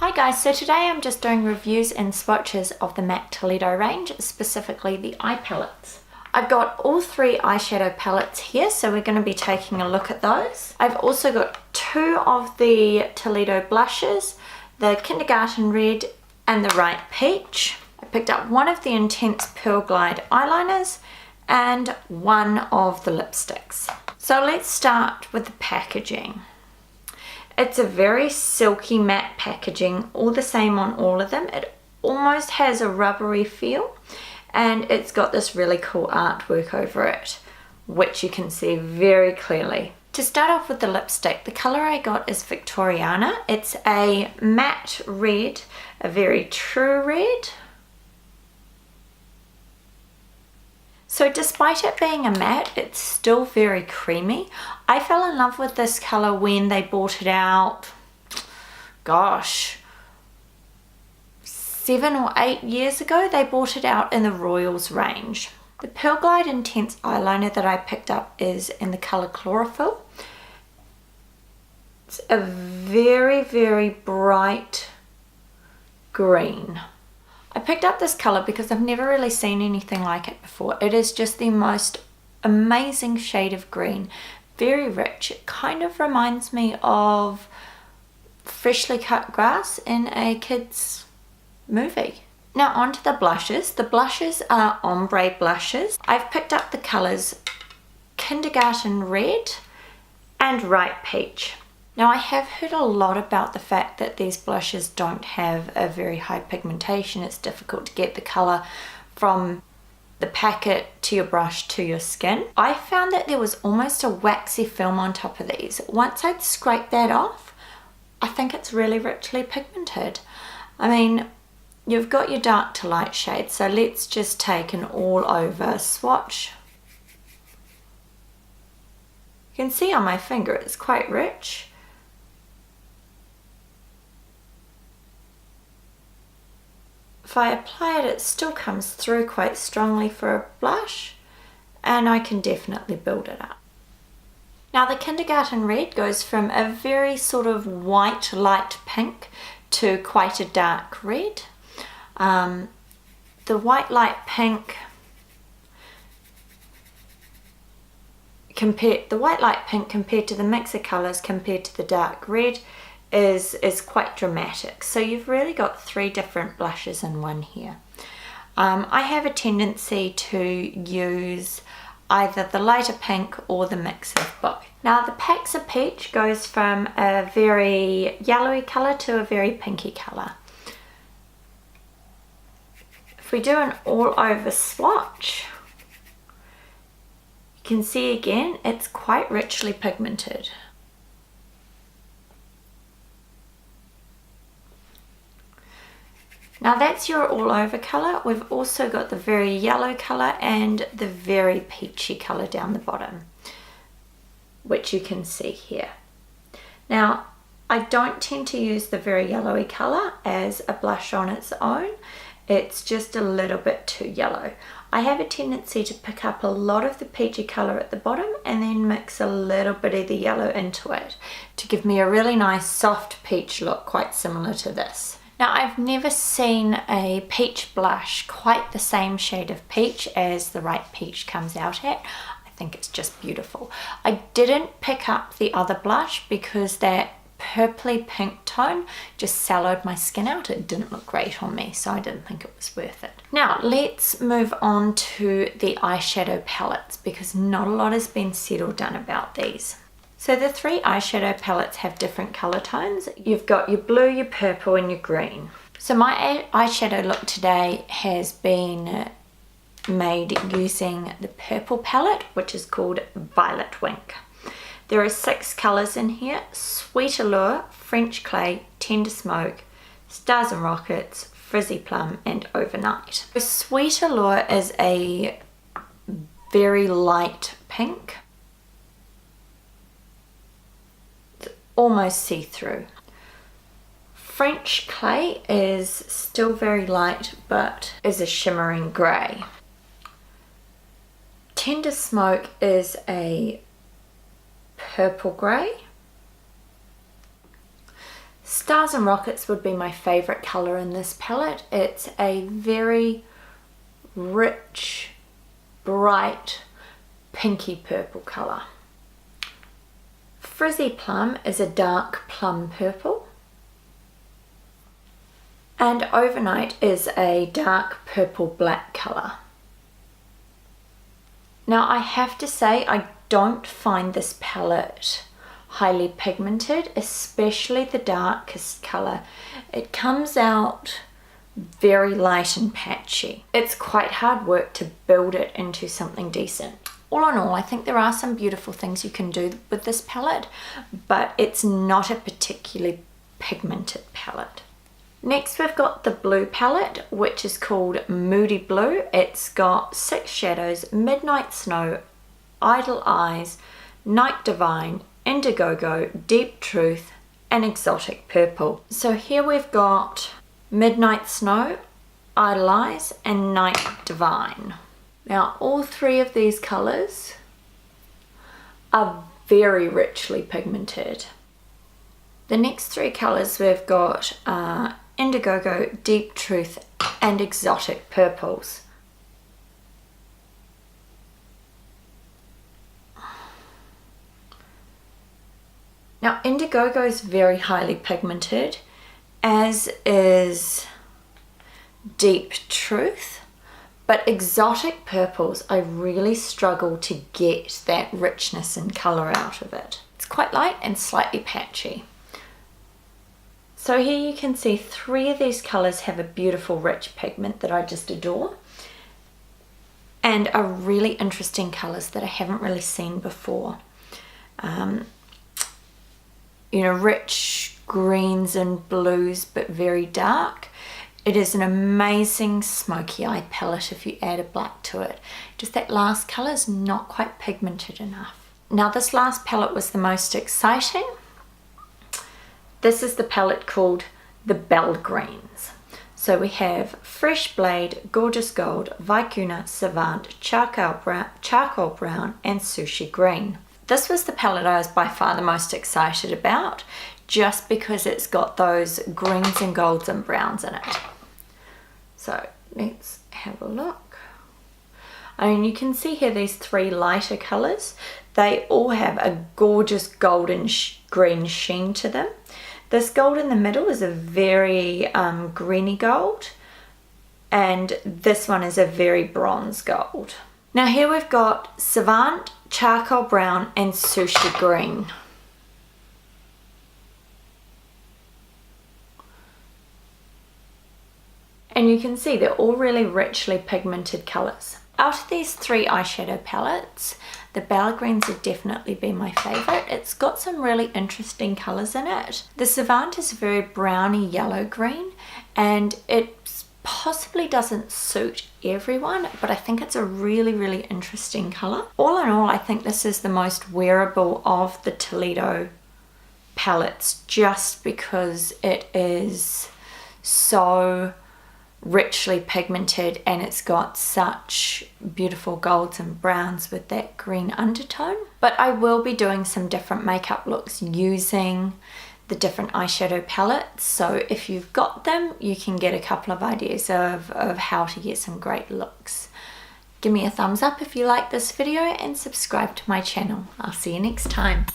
Hi guys, so today I'm just doing reviews and swatches of the MAC Toledo range, specifically the eye palettes. I've got all three eyeshadow palettes here, so we're going to be taking a look at those. I've also got two of the Toledo blushes, the Kindergarten Red and the Ripe Peach. I picked up one of the Intense Pearl Glide eyeliners and one of the lipsticks. So let's start with the packaging. It's a very silky matte packaging, all the same on all of them. It almost has a rubbery feel, and it's got this really cool artwork over it, which you can see very clearly. To start off with the lipstick, the colour I got is Victoriana. It's a matte red, a very true red. So despite it being a matte, it's still very creamy. I fell in love with this colour when they brought it out, gosh, 7 or 8 years ago. They brought it out in the Royals range. The Pearl Glide Intense eyeliner that I picked up is in the colour Chlorophyll. It's a very, very bright green. I picked up this colour because I've never really seen anything like it before. It is just the most amazing shade of green. Very rich. It kind of reminds me of freshly cut grass in a kid's movie. Now onto the blushes. The blushes are ombre blushes. I've picked up the colours Kindergarten Red and Ripe Peach. Now I have heard a lot about the fact that these blushes don't have a very high pigmentation. It's difficult to get the colour from the packet to your brush to your skin. I found that there was almost a waxy film on top of these. Once I'd scraped that off, I think it's really richly pigmented. I mean, you've got your dark to light shade, so let's just take an all over swatch. You can see on my finger it's quite rich. If I apply it, it still comes through quite strongly for a blush, and I can definitely build it up. Now the Kindergarten Red goes from a very sort of white light pink to quite a dark red. The white light pink compared to the mix of colours compared to the dark red is quite dramatic. So you've really got three different blushes in one here. I have a tendency to use either the lighter pink or the mix of both. Now the Paxa Peach goes from a very yellowy colour to a very pinky colour. If we do an all over swatch, you can see again it's quite richly pigmented. Now that's your all over colour. We've also got the very yellow colour and the very peachy colour down the bottom, which you can see here. Now I don't tend to use the very yellowy colour as a blush on its own. It's just a little bit too yellow. I have a tendency to pick up a lot of the peachy colour at the bottom and then mix a little bit of the yellow into it to give me a really nice soft peach look, quite similar to this. Now I've never seen a peach blush quite the same shade of peach as the Ripe Peach comes out at. I think it's just beautiful. I didn't pick up the other blush because that purpley pink tone just sallowed my skin out. It didn't look great on me, so I didn't think it was worth it. Now let's move on to the eyeshadow palettes because not a lot has been said or done about these. So the three eyeshadow palettes have different colour tones. You've got your blue, your purple and your green. So my eyeshadow look today has been made using the purple palette, which is called Violet Wink. There are 6 colours in here: Sweet Allure, French Clay, Tender Smoke, Stars and Rockets, Frizzy Plum and Overnight. So Sweet Allure is a very light pink. Almost see-through. French Clay is still very light but is a shimmering grey. Tender Smoke is a purple grey. Stars and Rockets would be my favourite colour in this palette. It's a very rich, bright, pinky purple colour. Frizzy Plum is a dark plum purple. And Overnight is a dark purple black colour. Now I have to say I don't find this palette highly pigmented, especially the darkest colour. It comes out very light and patchy. It's quite hard work to build it into something decent. All in all, I think there are some beautiful things you can do with this palette, but it's not a particularly pigmented palette. Next we've got the blue palette, which is called Moody Blue. It's got 6 shadows: Midnight Snow, Idle Eyes, Night Divine, Indiegogo, Deep Truth, and Exotic Purple. So here we've got Midnight Snow, Idle Eyes, and Night Divine. Now all 3 of these colours are very richly pigmented. The next 3 colours we've got Indiegogo, Deep Truth, and Exotic Purples. Now Indiegogo is very highly pigmented, as is Deep Truth, but Exotic Purples I really struggle to get that richness and colour out of it. It's quite light and slightly patchy. So here you can see 3 of these colours have a beautiful rich pigment that I just adore, and are really interesting colours that I haven't really seen before. You know, rich greens and blues, but very dark. It is an amazing smoky eye palette if you add a black to it. Just that last colour is not quite pigmented enough. Now this last palette was the most exciting. This is the palette called the Belle Greens. So we have Fresh Blade, Gorgeous Gold, Vicuna, Savant, Charcoal Brown, and Sushi Green. This was the palette I was by far the most excited about, just because it's got those greens and golds and browns in it. So let's have a look. I mean, you can see here these 3 lighter colours. They all have a gorgeous golden green sheen to them. This gold in the middle is a very greeny gold, and this one is a very bronze gold. Now here we've got Savant, Charcoal Brown, and Sushi Green. And you can see they're all really richly pigmented colours. Out of these 3 eyeshadow palettes, the Belle Greens would definitely be my favourite. It's got some really interesting colours in it. The Savant is a very browny yellow green, and it possibly doesn't suit everyone, but I think it's a really, really interesting colour. All in all, I think this is the most wearable of the Toledo palettes, just because it is so richly pigmented and it's got such beautiful golds and browns with that green undertone. But I will be doing some different makeup looks using the different eyeshadow palettes, so if you've got them you can get a couple of ideas of how to get some great looks. Give me a thumbs up if you like this video and subscribe to my channel. I'll see you next time.